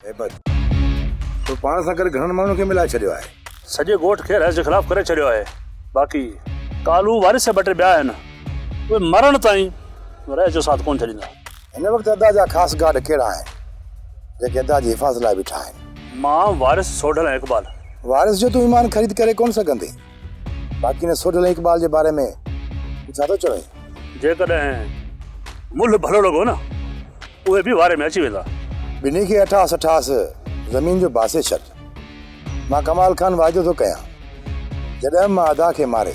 तो पाण सां गॾु घणनि माण्हुनि खे मिलाए छॾियो आहे। सॼे ॻोठ खे रहिस जे ख़िलाफ़ करे छॾियो आहे। बाक़ी कालू वारिस ॿ टे ॿिया आहिनि, उहे मरण ताईं रहिस जो साथ कोन छॾींदा। हिन वक़्तु अदा जा ख़ासि गार्ड कहिड़ा आहिनि जेके अदा जी हिफ़ाज़त लाइ बीठा आहिनि? मां वारिस सोढल ऐं इक़बाल। वारिस जो तूं ईमान ख़रीद करे कोन सघंदे, बाक़ी न सोढल ऐं इक़बाल जे बारे में छा थो चवे? जेकॾहिं मुल्ह भलो लॻो न, उहे बि वारे में अची वेंदा। ॿिन्ही खे अठास अठास ज़मीन जो बासे छॾ। मां कमाल खान वाइदो थो कयां, जॾहिं मां अदा खे मारे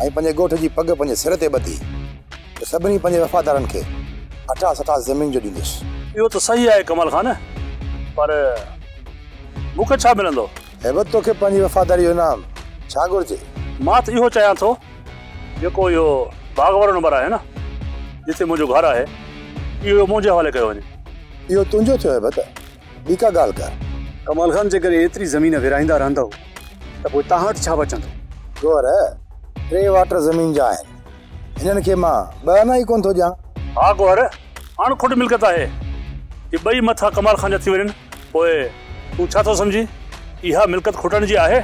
ऐं पंहिंजे ॻोठ जी पग पंहिंजे सिर ते ॿधी त सभिनी पंहिंजे वफ़ादारनि खे अठास अठास ज़मीन जो ॾींदुसि। इहो त सही आहे कमाल खान, पर मूंखे छा मिलंदो? हैबत तोखे पंहिंजी वफ़ादारी जो इनाम छा घुरिजे? मां त इहो चाहियां थो, जेको इहो बाग़ वारो नंबर आहे न, जिते मुंहिंजो घर आहे, इहो मुंहिंजे हवाले कयो वञे। इहो तुंहिंजो थियो हैबत, ॿी का ॻाल्हि कर। कमाल खान जेकर एतिरी ज़मीन विराईंदा रहंदो त पोइ तव्हां वटि छा बचंदो? गोर 3 वाटर ज़मीन जा आहिनि, हिननि खे मां 2 आना ई कोन थो ॾियां। हा गोहर, हाणे खुद मिल्कियत आहे कि ॿई मथां कमाल खान जा थी वञनि, पोइ तूं छा थो सम्झी इहा मिल्कियत खुटण जी आहे?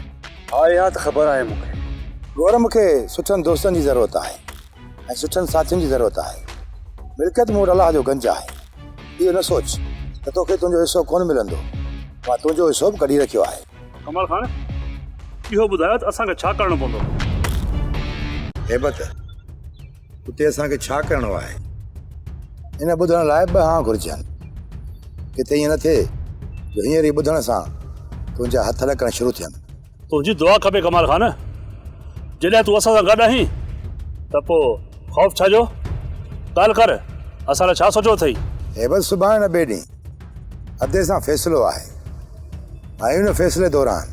हा इहा त ख़बर आहे मूंखे। गोर, मूंखे सुठनि दोस्तनि जी ज़रूरत आहे ऐं सुठनि साथियुनि जी ज़रूरत आहे। मिल्कियत मूं वटि अलाह जो गंज आहे। इहो न सोच त तोखे तुंहिंजो हिसो कोन मिलंदो, मां तुंहिंजो हिसो बि कढी रखियो आहे। कमाल खान, इहो ॿुधायो त असांखे छा करणो पवंदो? हैबत, उते असांखे छा करिणो आहे इन ॿुधण लाइ 2 हाँ घुरिजनि। किथे ईअं न थिए जो हींअर ई ॿुधण सां तुंहिंजा हथ लकण शुरू थियनि। तुंहिंजी दुआ खपे कमाल खान। जॾहिं तूं असां सां गॾु आहीं त पोइ ख़ौफ़ छाजो? ॻाल्हि कर, असां लाइ छा सोचियो अथई? हैबत, सुभाणे न ॿिए ॾींहुं अदे सां फ़ैसिलो आहे ऐं हुन फ़ैसिले दौरान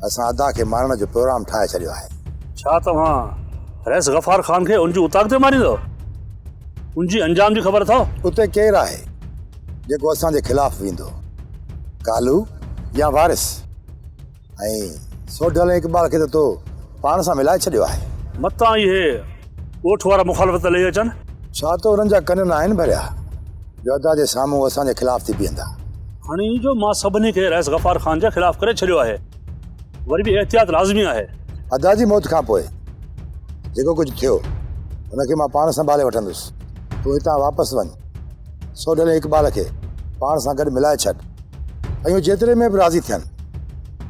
असां अदा खे मारण जो प्रोग्राम ठाहे छॾियो आहे। छा तव्हां रईस गफ़ार ख़ान खे उनजी उताक ते मारींदो? उनजी अंजाम जी ख़बर अथव? उते केरु आहे जेको असांजे ख़िलाफ़ वेंदो? कालू या वारिस? ऐं सोढल ऐं इक़बाल खे त तो पाण सां मिलाए छॾियो आहे। मतां इहे ॻोठ वारा मुखालफ़त लही अचनि। छा तो हुननि जा कन न आहिनि भरिया जो अदा जे साम्हूं असांजे ख़िलाफ़ थी बीहंदा? हाणे जो मां सभिनी खे रईस गफ़ार ख़ान जे ख़िलाफ़ करे छॾियो आहे, वरी बि एहतियात लाज़मी आहे। अदा जी मौत खां पोइ जेको कुझु थियो हुनखे मां पाण संभाले वठंदुसि। तूं हितां वापसि वञ, सोढल ऐं इक़बाल खे पाण सां गॾु मिलाए छॾ ऐं जेतिरे में बि राज़ी थियनि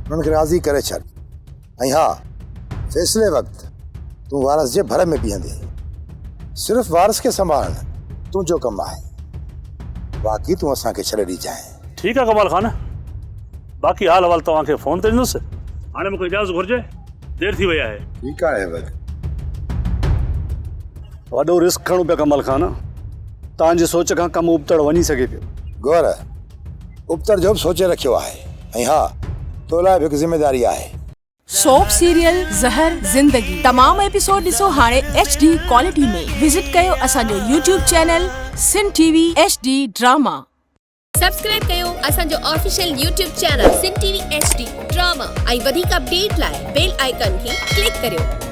उन्हनि खे राज़ी करे छॾ। ऐं हा, फ़ैसिले वक़्तु तूं वारिस जे भर में बीहंदे। सिर्फ़ु वारिस खे संभालणु तुंहिंजो कमु आहे, बाक़ी तूं असांखे छॾे ॾिजांइ। ठीकु आहे कमाल खान, बाक़ी हाल अहवाल तव्हांखे फ़ोन ते ॾींदुसि। हाणे मूंखे इजाज़त घुरिजे, देरि थी वई आहे। ठीकु आहे हैबत। वॾो रिस्क खणो पिया कमाल खान, तव्हांजी सोच खां कमु उबतड़ वञी सघे पियो। गौर, उबतड़ जो बि सोचे रखियो आहे ऐं हा, तो लाइ बि हिकु ज़िम्मेदारी आहे। सोप सीरियल ज़हर ज़िंदगी तमाम एपिसोड ॾिसो हाणे HD क्वालिटी में। विजिट कयो असांजो YouTube चैनल सिन TV HD ड्रामा। सब्सक्राइब कयो असांजो ऑफिशियल YouTube चैनल सिन TV HD ड्रामा ऐं वधीक अपडेट लाइ बेल आइकन खे क्लिक करियो।